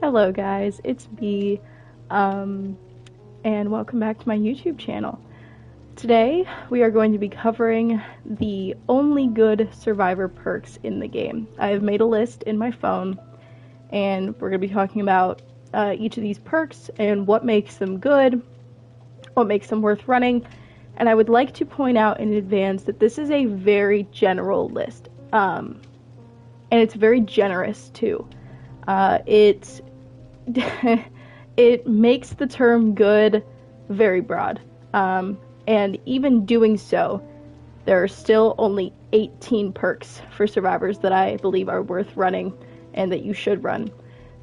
Hello guys, it's B, and welcome back to my YouTube channel. Today, we are going to be covering the only good survivor perks in the game. I have made a list in my phone, and we're going to be talking about each of these perks and what makes them good, what makes them worth running, and I would like to point out in advance that this is a very general list, and it's very generous too. It makes the term good very broad, and even doing so, there are still only 18 perks for survivors that I believe are worth running and that you should run.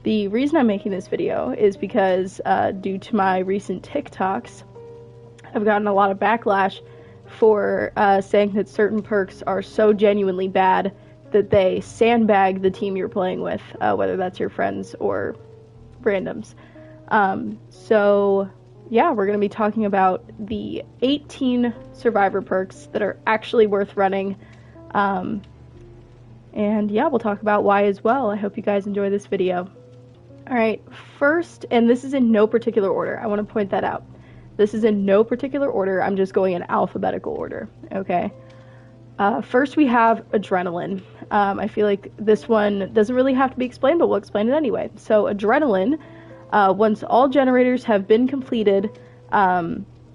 The reason I'm making this video is because due to my recent TikToks, I've gotten a lot of backlash for saying that certain perks are so genuinely bad that they sandbag the team you're playing with, whether that's your friends or randoms. So yeah, we're going to be talking about the 18 survivor perks that are actually worth running. And yeah, we'll talk about why as well. I hope you guys enjoy this video. Alright, first, and this is in no particular order, I want to point that out. This is in no particular order, I'm just going in alphabetical order, okay? First we have adrenaline. I feel like this one doesn't really have to be explained, but we'll explain it anyway. So adrenaline, once all generators have been completed,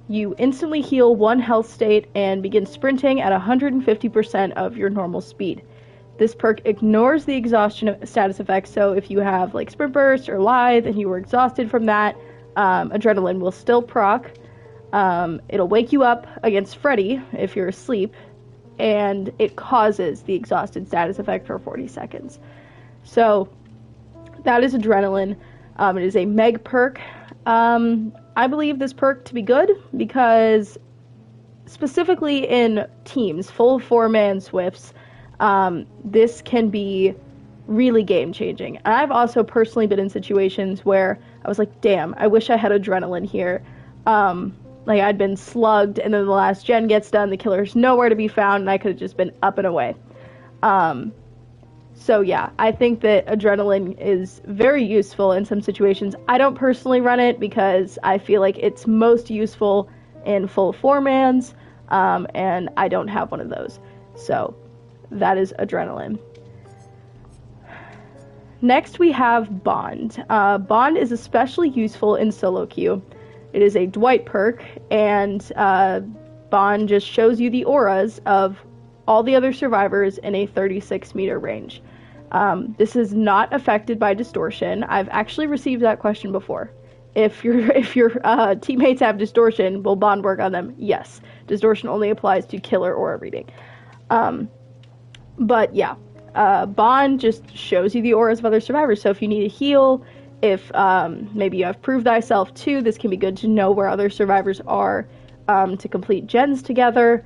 you instantly heal 1 health state and begin sprinting at 150% of your normal speed. This perk ignores the exhaustion status effects, so if you have like sprint burst or lithe and you were exhausted from that, adrenaline will still proc. It'll wake you up against Freddy if you're asleep, and it causes the exhausted status effect for 40 seconds. So that is adrenaline. It is a meg perk. I believe this perk to be good because specifically in teams, full 4-man swifts, this can be really game changing. I've also personally been in situations where I was like, damn, I wish I had adrenaline here. Like I'd been slugged and then the last gen gets done, the killer's nowhere to be found, and I could have just been up and away. So yeah, I think that adrenaline is very useful in some situations. I don't personally run it because I feel like it's most useful in full 4-mans, and I don't have one of those. So that is adrenaline. Next we have Bond. Bond is especially useful in solo queue. It is a Dwight perk, and Bond just shows you the auras of all the other survivors in a 36-meter range. This is not affected by distortion. I've actually received that question before. If your teammates have distortion, will Bond work on them? Yes. Distortion only applies to killer aura reading. But yeah, Bond just shows you the auras of other survivors. So if you need a heal, if maybe you have Prove Thyself too, this can be good to know where other survivors are to complete gens together.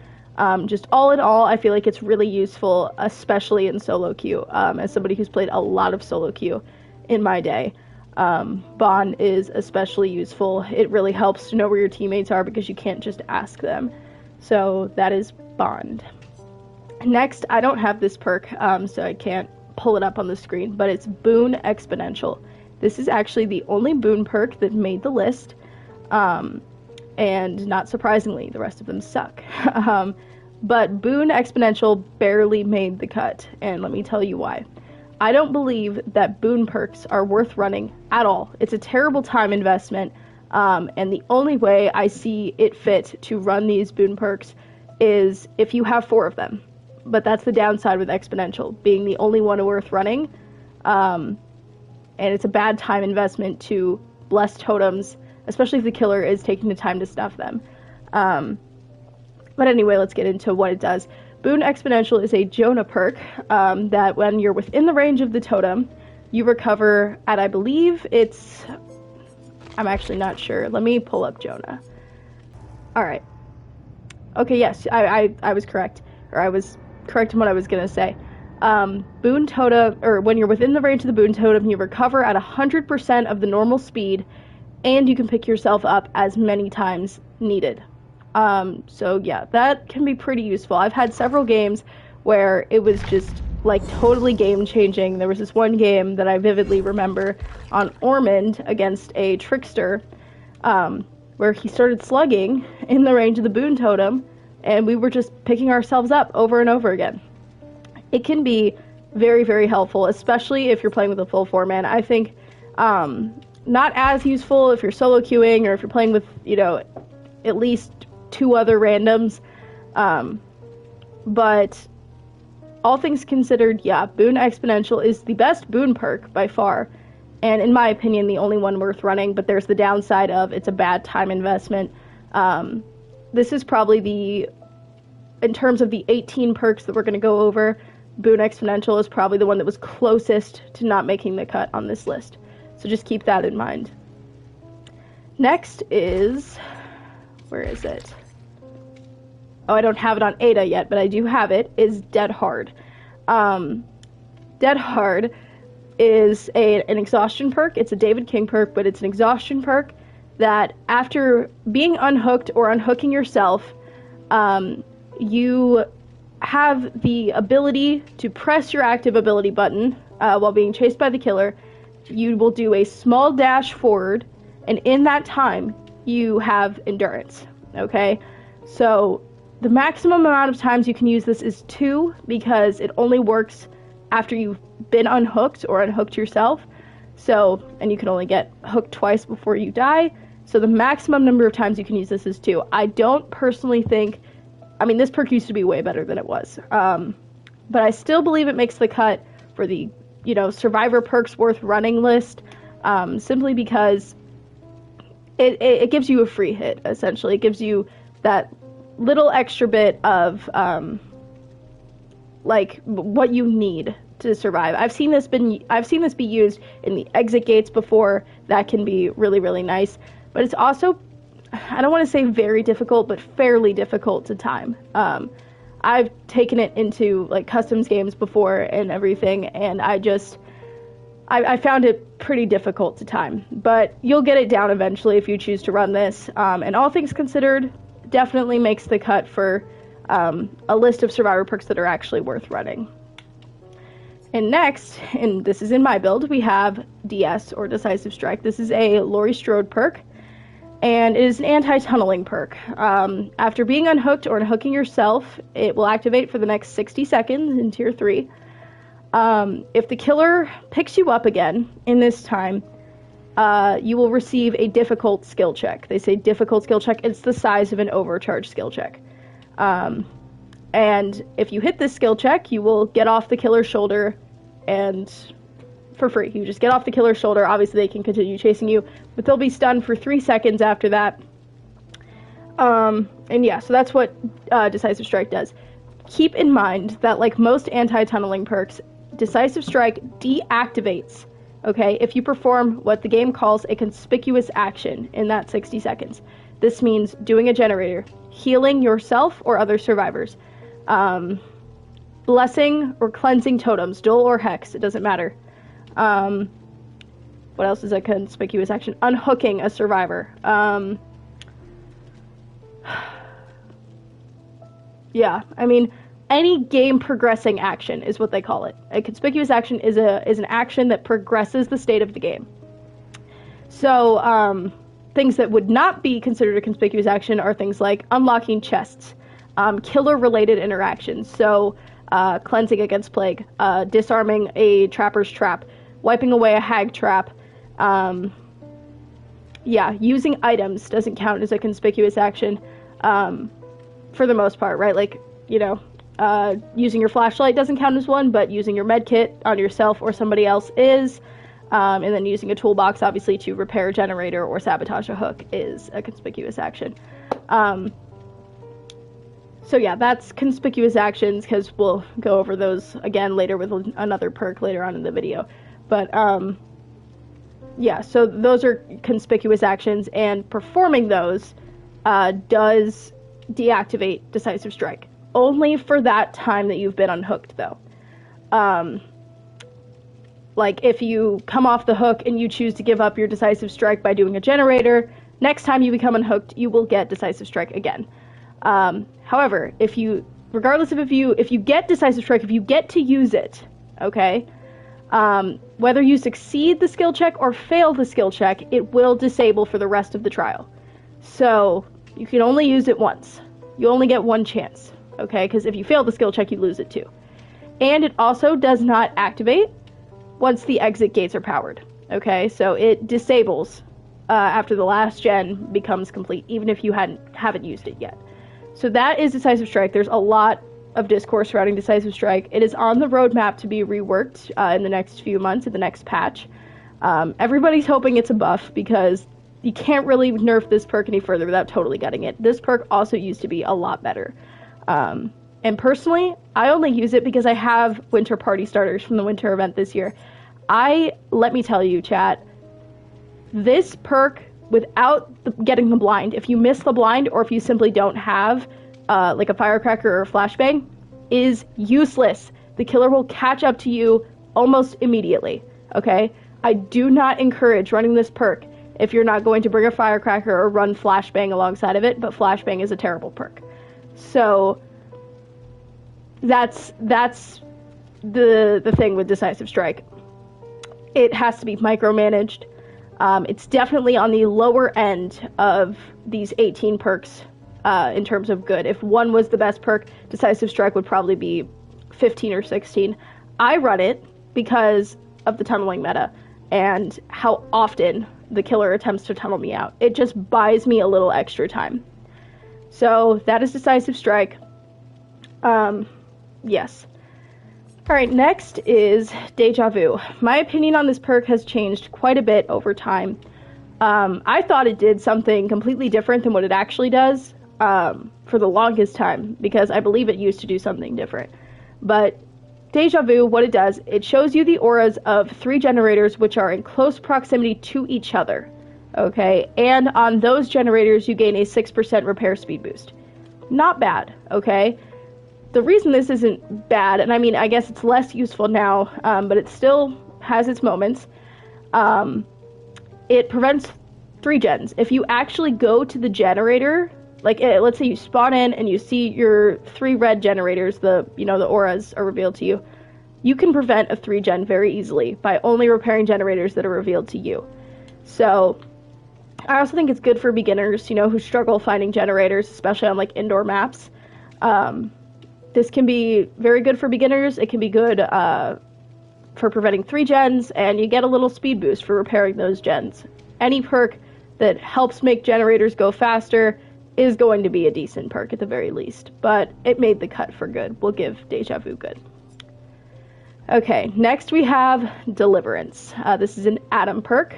Just all in all, I feel like it's really useful, especially in solo queue. As somebody who's played a lot of solo queue in my day, Bond is especially useful. It really helps to know where your teammates are because you can't just ask them. So that is Bond. Next, I don't have this perk, so I can't pull it up on the screen, but it's BOON Exponential. This is actually the only BOON perk that made the list, and not surprisingly, the rest of them suck. But BOON Exponential barely made the cut, and let me tell you why. I don't believe that BOON perks are worth running at all. It's a terrible time investment, and the only way I see it fit to run these BOON perks is if you have 4 of them. But that's the downside with Exponential, being the only one worth running, and it's a bad time investment to bless totems, especially if the killer is taking the time to snuff them. But anyway, let's get into what it does. BOON Exponential is a Jonah perk that when you're within the range of the totem, you recover at, I believe it's... I'm actually not sure. Let me pull up Jonah. Alright. Okay, yes, I was correct. Or I was correct in what I was going to say. BOON totem, or when you're within the range of the BOON totem, you recover at 100% of the normal speed, and you can pick yourself up as many times needed. So yeah, that can be pretty useful. I've had several games where it was just like totally game changing. There was this one game that I vividly remember on Ormond against a trickster, where he started slugging in the range of the Boon totem, and we were just picking ourselves up over and over again. It can be very, very helpful, especially if you're playing with a full 4-man. I think not as useful if you're solo queuing or if you're playing with, you know, at least 2 other randoms. But all things considered, yeah, Boon Exponential is the best Boon perk by far. And in my opinion, the only one worth running, but there's the downside of it's a bad time investment. This is probably in terms of the 18 perks that we're going to go over, Boon Exponential is probably the one that was closest to not making the cut on this list. So just keep that in mind. Next is, where is it? Oh, I don't have it on Ada yet, but I do have it, is Dead Hard. Dead Hard is an exhaustion perk. It's a David King perk, but it's an exhaustion perk that after being unhooked or unhooking yourself, you have the ability to press your active ability button while being chased by the killer. You will do a small dash forward, and in that time, you have endurance, okay? So the maximum amount of times you can use this is 2, because it only works after you've been unhooked or unhooked yourself. So, and you can only get hooked twice before you die. So the maximum number of times you can use this is 2. I don't personally think, I mean, this perk used to be way better than it was. But I still believe it makes the cut for the, you know, survivor perks worth running list, simply because it gives you a free hit, essentially. It gives you that little extra bit of, like, what you need to survive. I've seen this be used in the exit gates before. That can be really, really nice. But it's also, I don't want to say very difficult, but fairly difficult to time. I've taken it into, like, customs games before and everything, and I found it pretty difficult to time. But you'll get it down eventually if you choose to run this. And all things considered, definitely makes the cut for a list of survivor perks that are actually worth running. And next, and this is in my build, we have DS, or Decisive Strike. This is a Laurie Strode perk, and it is an anti-tunneling perk. After being unhooked or unhooking yourself, it will activate for the next 60 seconds in Tier 3. If the killer picks you up again in this time, you will receive a difficult skill check. They say difficult skill check. It's the size of an overcharge skill check. And if you hit this skill check, you will get off the killer's shoulder, and for free. You just get off the killer's shoulder. Obviously, they can continue chasing you, but they'll be stunned for 3 seconds after that. And yeah, so that's what Decisive Strike does. Keep in mind that, like most anti-tunneling perks, Decisive Strike deactivates, okay, if you perform what the game calls a conspicuous action in that 60 seconds. This means doing a generator, healing yourself or other survivors, blessing or cleansing totems, dual or hex, it doesn't matter. What else is a conspicuous action? Unhooking a survivor. Yeah, I mean, any game progressing action is what they call it. A conspicuous action is an action that progresses the state of the game. So, things that would not be considered a conspicuous action are things like unlocking chests, killer-related interactions, so cleansing against plague, disarming a trapper's trap, wiping away a hag trap. Yeah, using items doesn't count as a conspicuous action, for the most part, right? Like, you know, using your flashlight doesn't count as one, but using your med kit on yourself or somebody else is. And then using a toolbox, obviously, to repair a generator or sabotage a hook is a conspicuous action. So yeah, that's conspicuous actions, because we'll go over those again later with another perk later on in the video. But yeah, so those are conspicuous actions, and performing those does deactivate Decisive Strike. Only for that time that you've been unhooked, though. Like, if you come off the hook and you choose to give up your Decisive Strike by doing a generator, next time you become unhooked, you will get Decisive Strike again. However, if you regardless of if you get Decisive Strike, if you get to use it, okay, whether you succeed the skill check or fail the skill check, it will disable for the rest of the trial. So you can only use it once. You only get one chance, okay, because if you fail the skill check, you lose it too. And it also does not activate once the exit gates are powered, okay, so it disables after the last gen becomes complete, even if you haven't used it yet. So that is Decisive Strike. There's a lot of discourse surrounding Decisive Strike. It is on the roadmap to be reworked in the next few months, in the next patch. Everybody's hoping it's a buff, because you can't really nerf this perk any further without totally gutting it. This perk also used to be a lot better. And personally, I only use it because I have winter party starters from the winter event this year. Let me tell you, chat, this perk, without getting the blind, if you miss the blind, or if you simply don't have like a firecracker or a flashbang, is useless. The killer will catch up to you almost immediately, okay? I do not encourage running this perk if you're not going to bring a firecracker or run flashbang alongside of it, but flashbang is a terrible perk. So that's the thing with Decisive Strike. It has to be micromanaged. It's definitely on the lower end of these 18 perks in terms of good. If one was the best perk, Decisive Strike would probably be 15 or 16. I run it because of the tunneling meta and how often the killer attempts to tunnel me out. It just buys me a little extra time. So that is Decisive Strike. Yes. Alright, next is Deja Vu. My opinion on this perk has changed quite a bit over time. I thought it did something completely different than what it actually does for the longest time, because I believe it used to do something different. But Deja Vu, what it does, it shows you the auras of 3 generators which are in close proximity to each other. Okay, and on those generators you gain a 6% repair speed boost. Not bad, okay? The reason this isn't bad, and I mean, I guess it's less useful now, but it still has its moments, it prevents 3 gens. If you actually go to the generator, like, let's say you spawn in and you see your 3 red generators, the auras are revealed to you, you can prevent a 3 gen very easily by only repairing generators that are revealed to you. So, I also think it's good for beginners, who struggle finding generators, especially on, like, indoor maps. This can be very good for beginners. It can be good for preventing 3 gens, and you get a little speed boost for repairing those gens. Any perk that helps make generators go faster is going to be a decent perk at the very least, but it made the cut for good. We'll give Deja Vu good. Okay, next we have Deliverance. This is an Atom perk.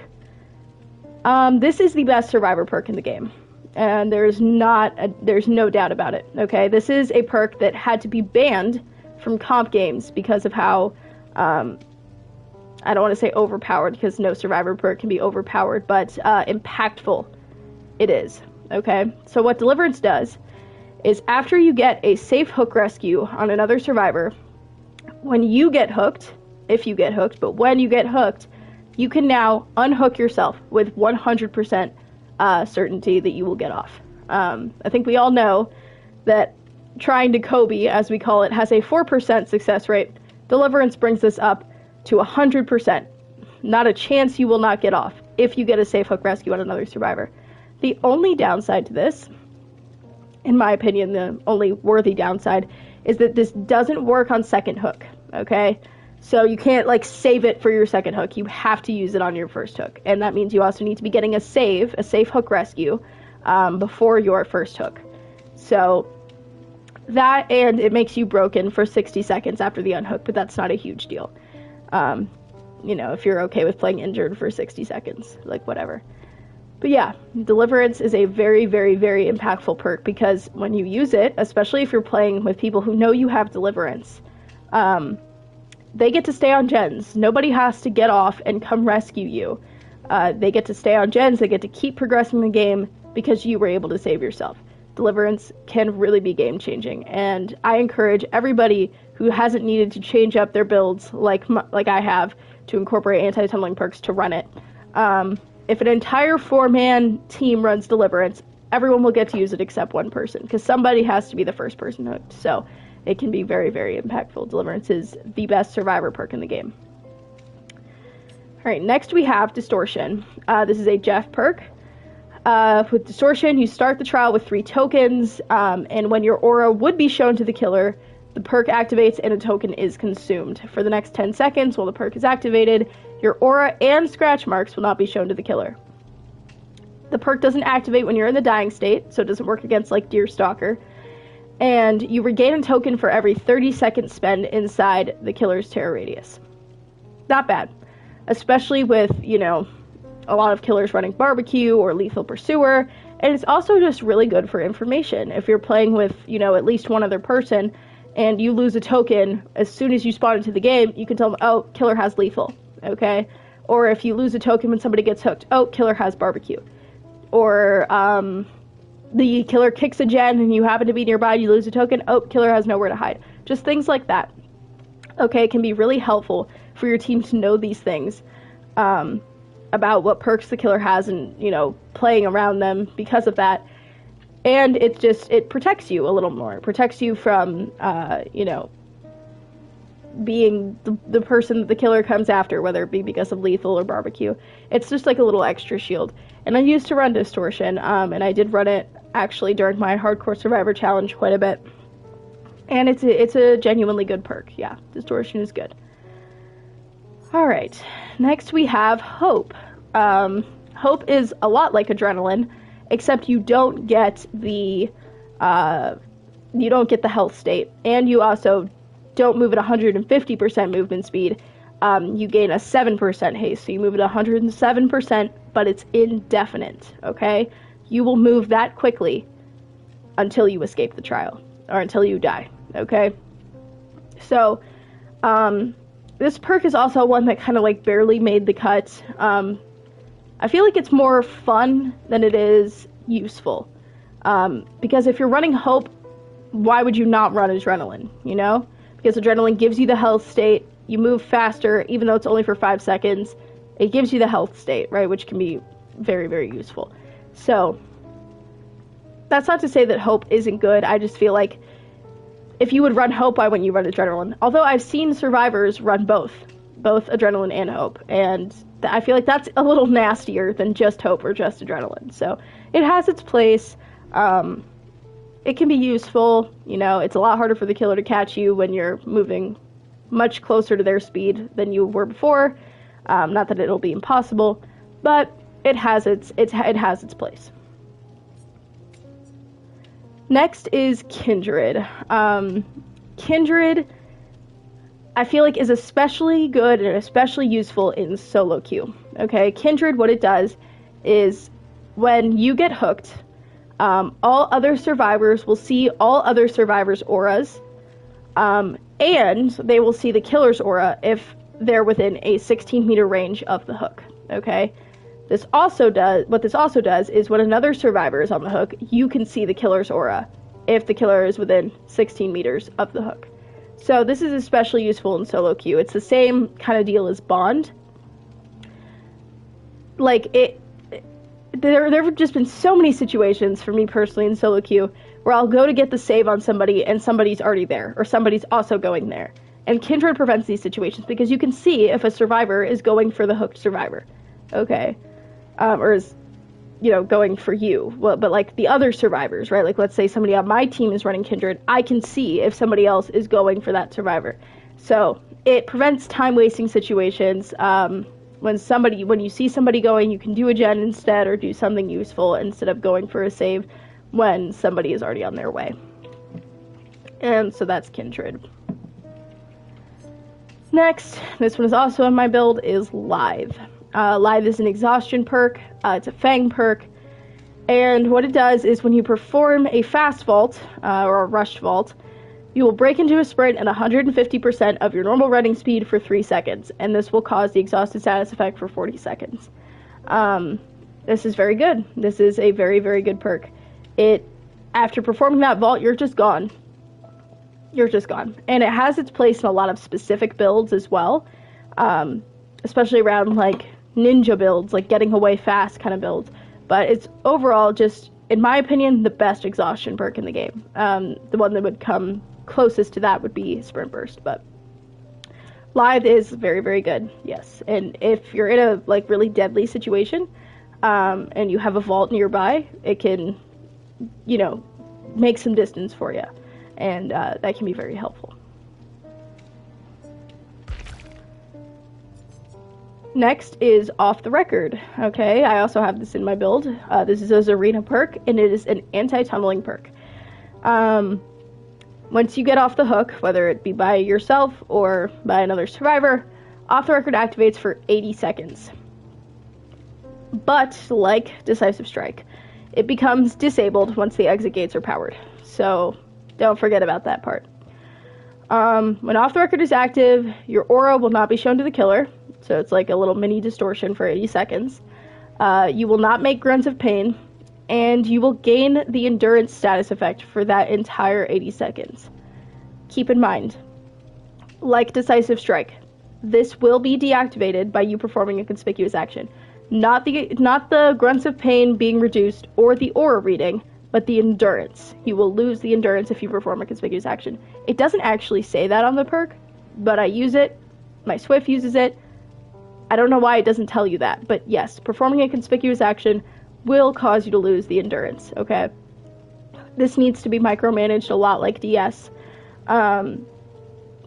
This is the best survivor perk in the game. And there's no doubt about it, okay? This is a perk that had to be banned from comp games because of how, I don't want to say overpowered, because no survivor perk can be overpowered, but impactful it is, okay? So what Deliverance does is, after you get a safe hook rescue on another survivor, when you get hooked, if you get hooked, but when you get hooked, you can now unhook yourself with 100% certainty that you will get off. I think we all know that trying to Kobe, as we call it, has a 4% success rate. Deliverance brings this up to 100%. Not a chance you will not get off if you get a safe hook rescue on another survivor. The only downside to this, in my opinion, the only worthy downside, is that this doesn't work on second hook, okay? So you can't, like, save it for your second hook. You have to use it on your first hook. And that means you also need to be getting a safe hook rescue, before your first hook. So that, and it makes you broken for 60 seconds after the unhook, but that's not a huge deal. If you're okay with playing injured for 60 seconds, like, whatever. But yeah, Deliverance is a very, very, very impactful perk, because when you use it, especially if you're playing with people who know you have Deliverance, they get to stay on gens. Nobody has to get off and come rescue you. They get to stay on gens, they get to keep progressing the game because you were able to save yourself. Deliverance can really be game-changing, and I encourage everybody who hasn't needed to change up their builds like I have to incorporate anti-tunneling perks to run it. If an entire 4-man team runs Deliverance, everyone will get to use it except one person, because somebody has to be the first person hooked. So it can be very, very impactful. Deliverance is the best survivor perk in the game. Alright, next we have Distortion. This is a Jeff perk. With Distortion, you start the trial with 3 tokens, and when your aura would be shown to the killer, the perk activates and a token is consumed. For the next 10 seconds while the perk is activated, your aura and scratch marks will not be shown to the killer. The perk doesn't activate when you're in the dying state, so it doesn't work against like Deer Stalker. And you regain a token for every 30 seconds spent inside the killer's terror radius. Not bad. Especially with, you know, a lot of killers running barbecue or lethal pursuer. And it's also just really good for information. If you're playing with, you know, at least one other person and you lose a token, as soon as you spawn into the game, you can tell them, oh, killer has lethal, okay? Or if you lose a token when somebody gets hooked, oh, killer has barbecue. Or the killer kicks a gen and you happen to be nearby, you lose a token, oh, killer has nowhere to hide. Just things like that. Okay, it can be really helpful for your team to know these things about what perks the killer has and, you know, playing around them because of that. And it protects you a little more. It protects you from, you know, being the person that the killer comes after, whether it be because of lethal or barbecue. It's just like a little extra shield. And I used to run Distortion, and I did run it actually during my Hardcore Survivor Challenge quite a bit. And it's a genuinely good perk. Yeah, Distortion is good. Alright, next we have Hope. Hope is a lot like Adrenaline, except you don't get the health state, and you also don't move at 150% movement speed. You gain a 7% haste, so you move at 107%, but it's indefinite, okay? You will move that quickly until you escape the trial, or until you die, okay? So, this perk is also one that kind of like barely made the cut. I feel like it's more fun than it is useful. Because if you're running Hope, why would you not run Adrenaline, you know? Because Adrenaline gives you the health state, you move faster, even though it's only for 5 seconds. It gives you the health state, right, which can be very, very useful. So, that's not to say that Hope isn't good, I just feel like if you would run Hope, why wouldn't you run Adrenaline? Although I've seen survivors run both Adrenaline and Hope, and I feel like that's a little nastier than just Hope or just Adrenaline. So it has its place. It can be useful. You know, it's a lot harder for the killer to catch you when you're moving much closer to their speed than you were before. Not that it'll be impossible, but it has its place. Next is Kindred. Kindred, I feel like, is especially good and especially useful in solo queue. Okay, Kindred, what it does is when you get hooked, all other survivors will see all other survivors' auras, and they will see the killer's aura if they're within a 16-meter range of the hook. Okay. What this also does is when another survivor is on the hook, you can see the killer's aura if the killer is within 16 meters of the hook. So this is especially useful in solo queue. It's the same kind of deal as Bond. Like, there have just been so many situations for me personally in solo queue where I'll go to get the save on somebody and somebody's already there, or somebody's also going there. And Kindred prevents these situations because you can see if a survivor is going for the hooked survivor. Okay. Or is, you know, going for you. Well, but like the other survivors, right? Like, let's say somebody on my team is running Kindred, I can see if somebody else is going for that survivor. So it prevents time-wasting situations. When you see somebody going, you can do a gen instead or do something useful instead of going for a save when somebody is already on their way. And so that's Kindred. Next, this one is also in my build, is LITHE. LITHE is an exhaustion perk. It's a Fang perk. And what it does is when you perform a fast vault, or a rushed vault, you will break into a sprint at 150% of your normal running speed for 3 seconds. And this will cause the exhausted status effect for 40 seconds. This is very good. This is a very, very good perk. After performing that vault, you're just gone. You're just gone. And it has its place in a lot of specific builds as well. Especially around, like, ninja builds, like getting away fast kind of builds. But it's overall just, in my opinion, the best exhaustion perk in the game. The one that would come closest to that would be Sprint Burst, but LITHE is very, very good, yes. And if you're in a like really deadly situation, and you have a vault nearby, it can, you know, make some distance for you, and that can be very helpful. Next is Off the Record. Okay, I also have this in my build. This is a Zarina perk, and it is an anti-tunneling perk. Once you get off the hook, whether it be by yourself or by another survivor, Off the Record activates for 80 seconds. But, like Decisive Strike, it becomes disabled once the exit gates are powered. So, don't forget about that part. When Off the Record is active, your aura will not be shown to the killer. So it's like a little mini distortion for 80 seconds. You will not make grunts of pain, and you will gain the endurance status effect for that entire 80 seconds. Keep in mind, like Decisive Strike, this will be deactivated by you performing a conspicuous action. Not the grunts of pain being reduced or the aura reading, but the endurance. You will lose the endurance if you perform a conspicuous action. It doesn't actually say that on the perk, but I use it. My Swift uses it. I don't know why it doesn't tell you that, but yes, performing a conspicuous action will cause you to lose the endurance, okay? This needs to be micromanaged a lot like DS.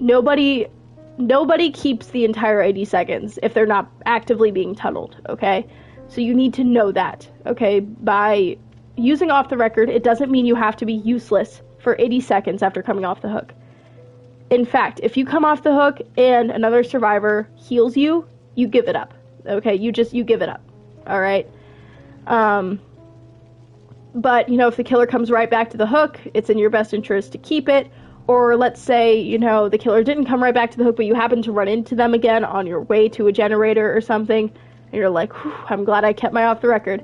Nobody keeps the entire 80 seconds if they're not actively being tunneled, okay? So you need to know that, okay? By using Off the Record, it doesn't mean you have to be useless for 80 seconds after coming off the hook. In fact, if you come off the hook and another survivor heals you, you give it up, okay? You give it up, all right? But, you know, if the killer comes right back to the hook, it's in your best interest to keep it. Or let's say, you know, the killer didn't come right back to the hook, but you happen to run into them again on your way to a generator or something, and you're like, I'm glad I kept my Off the Record.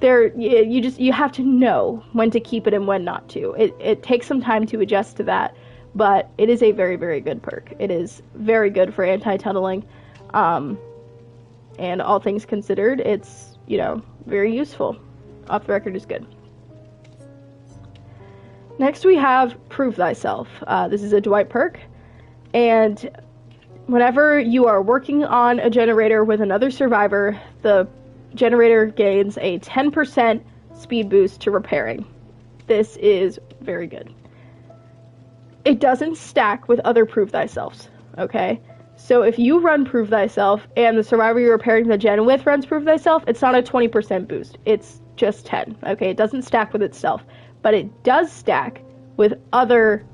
You have to know when to keep it and when not to. It takes some time to adjust to that, but it is a very, very good perk. It is very good for anti-tunneling. And all things considered, it's, you know, very useful. Off the Record is good. Next we have Prove Thyself. This is a Dwight perk, and whenever you are working on a generator with another survivor, the generator gains a 10% speed boost to repairing. This is very good. It doesn't stack with other Prove Thyselfs, okay? So if you run Prove Thyself and the survivor you're repairing the gen with runs Prove Thyself, it's not a 20% boost. It's just 10, okay? It doesn't stack with itself, but it does stack with other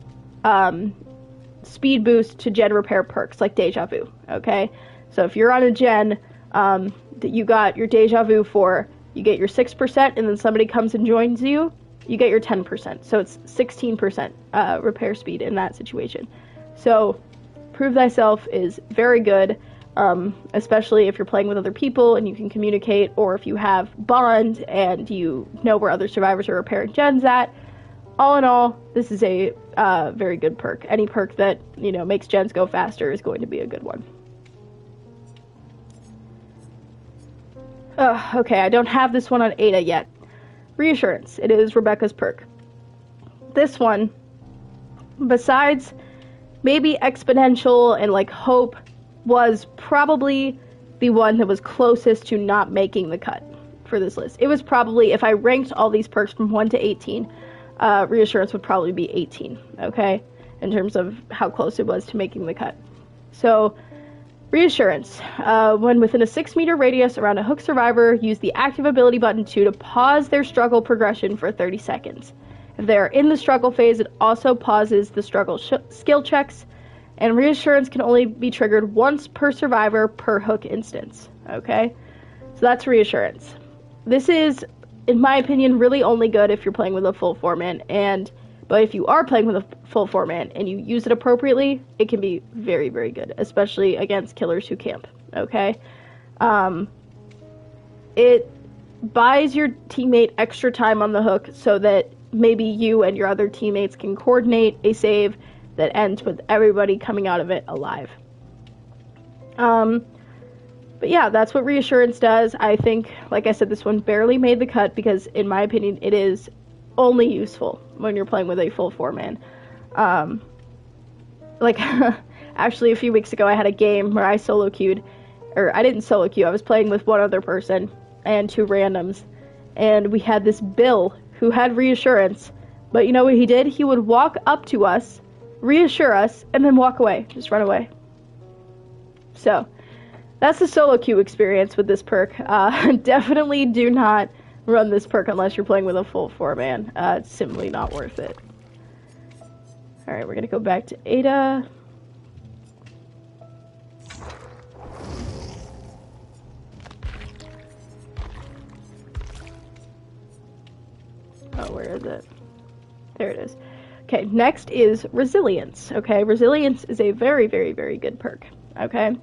speed boost to gen repair perks like Deja Vu, okay? So if you're on a gen that you got your Deja Vu for, you get your 6%, and then somebody comes and joins you, you get your 10%. So it's 16% repair speed in that situation. So Prove Thyself is very good, especially if you're playing with other people and you can communicate, or if you have bond and you know where other survivors are repairing gens at. All in all, this is a very good perk. Any perk that, you know, makes gens go faster is going to be a good one. Okay, I don't have this one on Ada yet. Reassurance. It is Rebecca's perk. This one, besides maybe Exponential and like Hope, was probably the one that was closest to not making the cut for this list. It was probably, if I ranked all these perks from 1 to 18, Reassurance would probably be 18, okay? In terms of how close it was to making the cut. So, Reassurance. When within a 6-meter radius around a hook survivor, use the active ability button 2 to pause their struggle progression for 30 seconds. If they are in the struggle phase, it also pauses the struggle skill checks, and Reassurance can only be triggered once per survivor per hook instance, okay? So that's Reassurance. This is, in my opinion, really only good if you're playing with a full 4-man, but if you are playing with a full 4-man and you use it appropriately, it can be very, very good, especially against killers who camp, okay? It buys your teammate extra time on the hook so that maybe you and your other teammates can coordinate a save that ends with everybody coming out of it alive. But yeah, that's what Reassurance does. I think, like I said, this one barely made the cut because, in my opinion, it is only useful when you're playing with a full 4-man. Like, actually, a few weeks ago, I had a game where I solo queued, or I didn't solo queue, I was playing with one other person and 2 randoms, and we had this Bill who had reassurance, but you know what he did? He would walk up to us, reassure us, and then walk away, just run away. So, that's the solo queue experience with this perk. Definitely do not run this perk unless you're playing with a full 4-man. It's simply not worth it. Alright, we're gonna go back to Ada. Oh, where is it? There it is. Okay, next is Resilience. Okay, Resilience is a very, very, very good perk. Okay?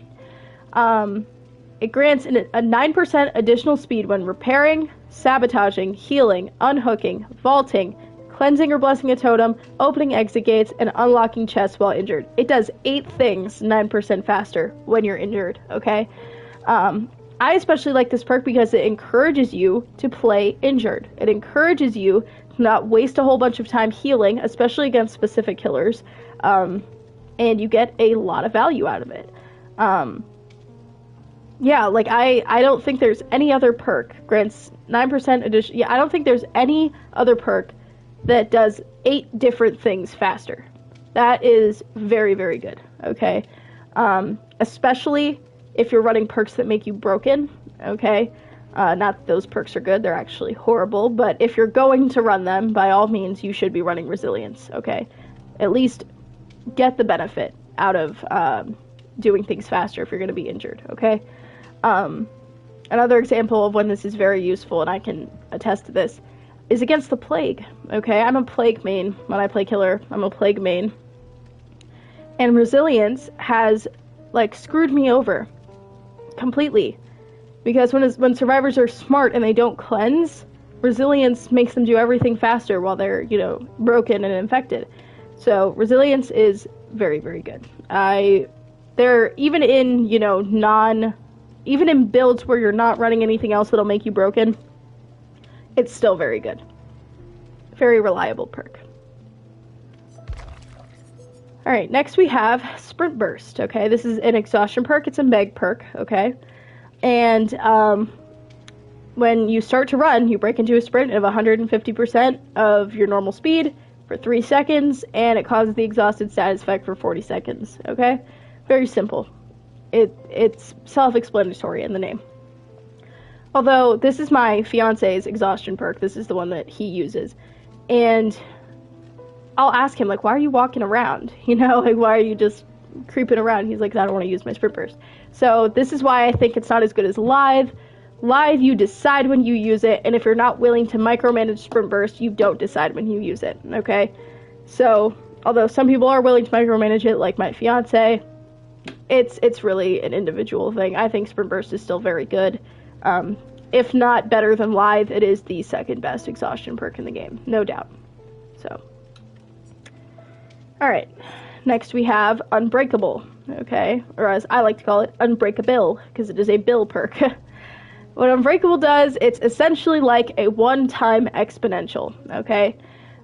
It grants a 9% additional speed when repairing, sabotaging, healing, unhooking, vaulting, cleansing or blessing a totem, opening exit gates, and unlocking chests while injured. It does 8 things 9% faster when you're injured, okay? I especially like this perk because it encourages you to play injured. It encourages you to not waste a whole bunch of time healing, especially against specific killers, and you get a lot of value out of it. Yeah, like, I don't think there's any other perk grants 9% addition. Yeah, I don't think there's any other perk that does 8 different things faster. That is very, very good, okay? Especially if you're running perks that make you broken, okay? Not that those perks are good, they're actually horrible, but if you're going to run them, by all means, you should be running Resilience, okay? At least get the benefit out of doing things faster if you're going to be injured, okay? Another example of when this is very useful, and I can attest to this, is against the Plague, okay? I'm a Plague main. When I play Killer, I'm a Plague main. And Resilience has, like, screwed me over completely. Because when survivors are smart and they don't cleanse, Resilience makes them do everything faster while they're, you know, broken and infected. So, Resilience is very, very good. They're, even in, you know, even in builds where you're not running anything else that'll make you broken, it's still very good. Very reliable perk. Alright, next we have Sprint Burst, okay? This is an exhaustion perk, it's a Meg perk, okay? And, when you start to run, you break into a sprint of 150% of your normal speed for 3 seconds, and it causes the exhausted status effect for 40 seconds, okay? Very simple. It's self-explanatory in the name. Although, this is my fiance's exhaustion perk. This is the one that he uses. And I'll ask him, like, why are you walking around? You know, like, why are you just creeping around? He's like, I don't want to use my sprint burst. So, this is why I think it's not as good as Lithe. Lithe, you decide when you use it, and if you're not willing to micromanage sprint burst, you don't decide when you use it, okay? So, although some people are willing to micromanage it, like my fiance, it's really an individual thing. I think sprint burst is still very good. If not better than Lithe, it is the second best exhaustion perk in the game, no doubt. So, alright, next we have Unbreakable, okay, or as I like to call it, Unbreakable, because it is a bill perk. What Unbreakable does, it's essentially like a one-time exponential, okay?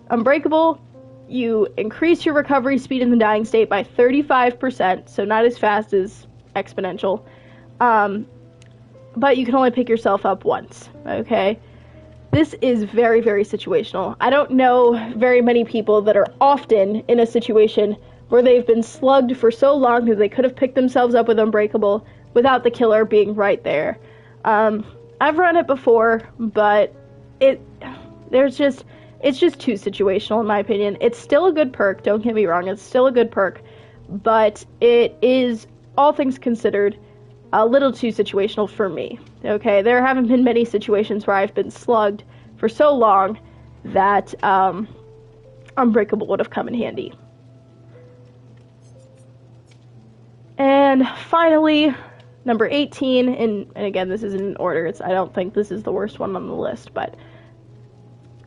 Unbreakable, you increase your recovery speed in the dying state by 35%, so not as fast as exponential, but you can only pick yourself up once, okay? This is very, very situational. I don't know very many people that are often in a situation where they've been slugged for so long that they could have picked themselves up with Unbreakable without the killer being right there. I've run it before, but it's just too situational in my opinion. It's still a good perk, don't get me wrong, it's still a good perk, but it is, all things considered, a little too situational for me, okay? There haven't been many situations where I've been slugged for so long that, Unbreakable would have come in handy. And finally, number 18, and again, this isn't in order, I don't think this is the worst one on the list, but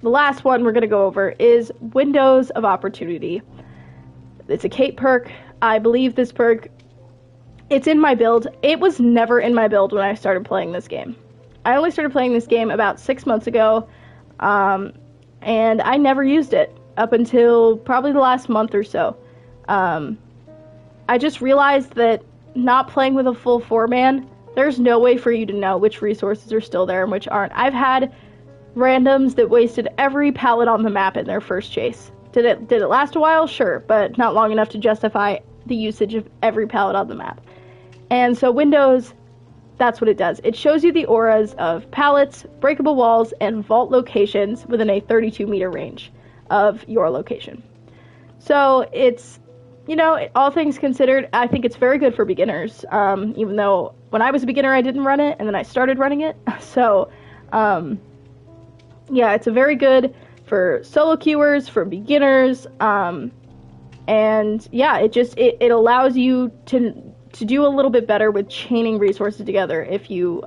the last one we're going to go over is Windows of Opportunity. It's a Kate perk. I believe this perk, it's in my build. It was never in my build when I started playing this game. I only started playing this game about 6 months ago, and I never used it. up until probably the last month or so. I just realized that not playing with a full 4-man, there's no way for you to know which resources are still there and which aren't. I've had randoms that wasted every pallet on the map in their first chase. Did it last a while? Sure, but not long enough to justify the usage of every pallet on the map. And so Windows, that's what it does. It shows you the auras of pallets, breakable walls, and vault locations within a 32-meter range of your location. So it's, you know, all things considered, I think it's very good for beginners, even though when I was a beginner I didn't run it, and then I started running it. So, yeah, it's a very good for solo queuers, for beginners, and yeah, it allows you to do a little bit better with chaining resources together if you,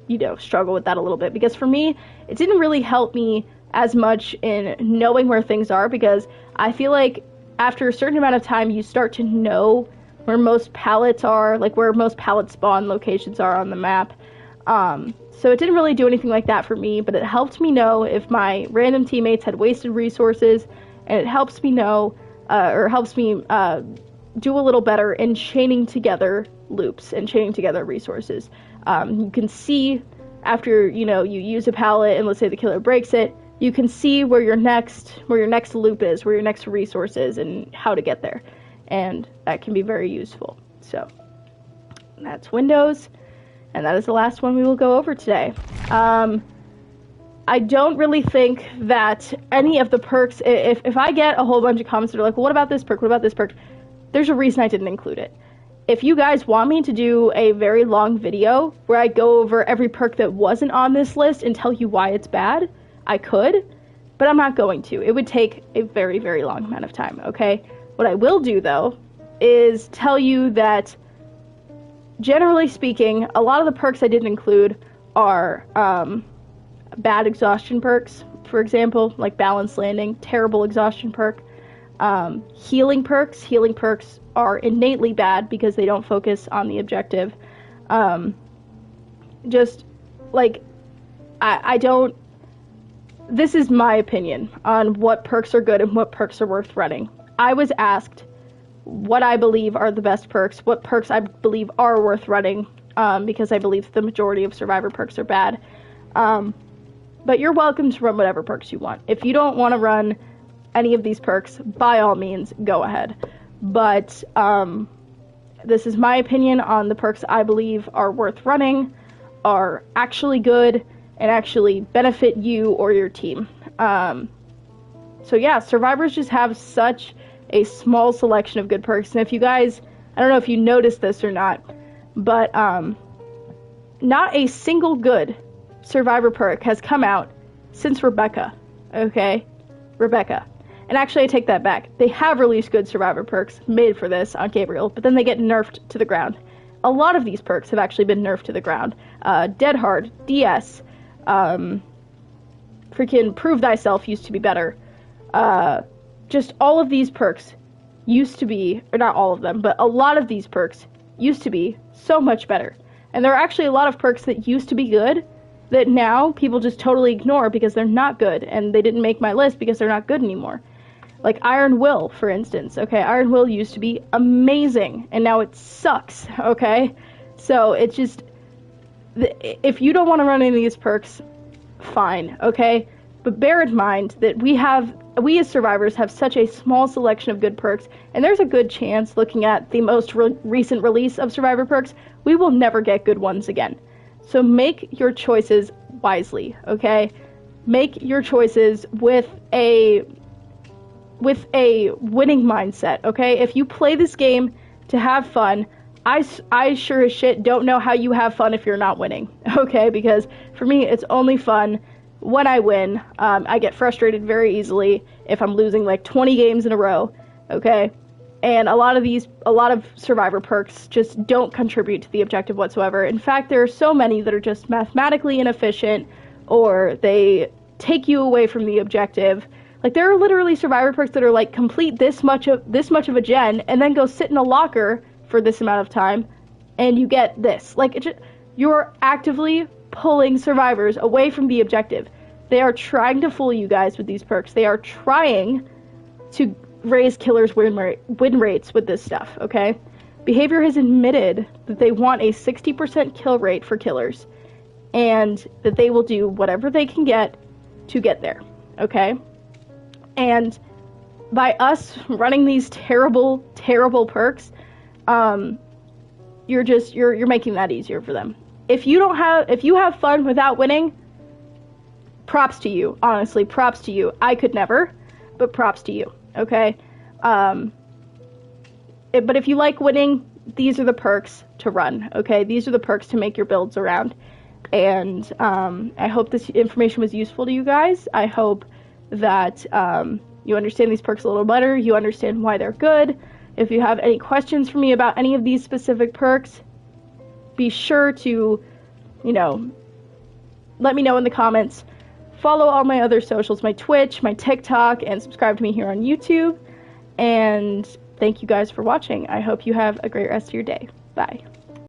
you know, struggle with that a little bit. Because for me, it didn't really help me as much in knowing where things are, because I feel like after a certain amount of time, you start to know where most pallets are, like where most pallet spawn locations are on the map. So it didn't really do anything like that for me, but it helped me know if my random teammates had wasted resources, and it helps me know, or helps me do a little better in chaining together loops and chaining together resources. You can see after, you know, you use a pallet and let's say the killer breaks it, you can see where your next loop is, where your next resource is, and how to get there. And that can be very useful. So that's Windows, and that is the last one we will go over today. I don't really think that any of the perks, if I get a whole bunch of comments that are like, well, what about this perk, what about this perk? There's a reason I didn't include it. If you guys want me to do a very long video where I go over every perk that wasn't on this list and tell you why it's bad, I could, but I'm not going to. It would take a very, very long amount of time, okay? What I will do, though, is tell you that, generally speaking, a lot of the perks I didn't include are bad exhaustion perks, for example, like Balanced Landing, terrible exhaustion perk. Healing perks are innately bad because they don't focus on the objective. Just, like, I don't... This is my opinion on what perks are good and what perks are worth running. I was asked what I believe are the best perks, what perks I believe are worth running, because I believe the majority of Survivor perks are bad. But you're welcome to run whatever perks you want. If you don't want to run any of these perks, by all means, go ahead. But this is my opinion on the perks I believe are worth running, are actually good, and actually benefit you or your team. So yeah, Survivors just have such a small selection of good perks. And if you guys, I don't know if you noticed this or not, but not a single good Survivor perk has come out since Rebecca, okay? Rebecca. And actually, I take that back. They have released good Survivor perks made for this on Gabriel, but then they get nerfed to the ground. A lot of these perks have actually been nerfed to the ground. Dead Hard, DS, freaking Prove Thyself used to be better. Just all of these perks used to be, or not all of them, but a lot of these perks used to be so much better. And there are actually a lot of perks that used to be good that now people just totally ignore because they're not good, and they didn't make my list because they're not good anymore. Like Iron Will, for instance. Okay, Iron Will used to be amazing, and now it sucks, okay? So it's just, if you don't want to run any of these perks, fine, okay? But bear in mind that we as Survivors have such a small selection of good perks, and there's a good chance, looking at the most recent release of Survivor perks, we will never get good ones again. So make your choices wisely, okay? Make your choices with a winning mindset, okay? If you play this game to have fun, I sure as shit don't know how you have fun if you're not winning, okay? Because for me, it's only fun when I win. I get frustrated very easily if I'm losing like 20 games in a row, okay? And a lot of Survivor perks just don't contribute to the objective whatsoever. In fact, there are so many that are just mathematically inefficient, or they take you away from the objective. Like, there are literally Survivor perks that are like, complete this much of a gen, and then go sit in a locker for this amount of time, and you get this. Like, you're actively pulling Survivors away from the objective. They are trying to fool you guys with these perks. They are trying to raise killers' win rates with this stuff, okay? Behavior has admitted that they want a 60% kill rate for killers, and that they will do whatever they can get to get there, okay? And by us running these terrible, terrible perks, you're making that easier for them. If you have fun without winning, props to you. Honestly, props to you. I could never, but props to you. Okay. But if you like winning, these are the perks to run. Okay, these are the perks to make your builds around. And I hope this information was useful to you guys. I hope that you understand these perks a little better. You understand why they're good. If you have any questions for me about any of these specific perks, be sure to, let me know in the comments. Follow all my other socials, my Twitch, my TikTok, and subscribe to me here on YouTube. And thank you guys for watching. I hope you have a great rest of your day. Bye.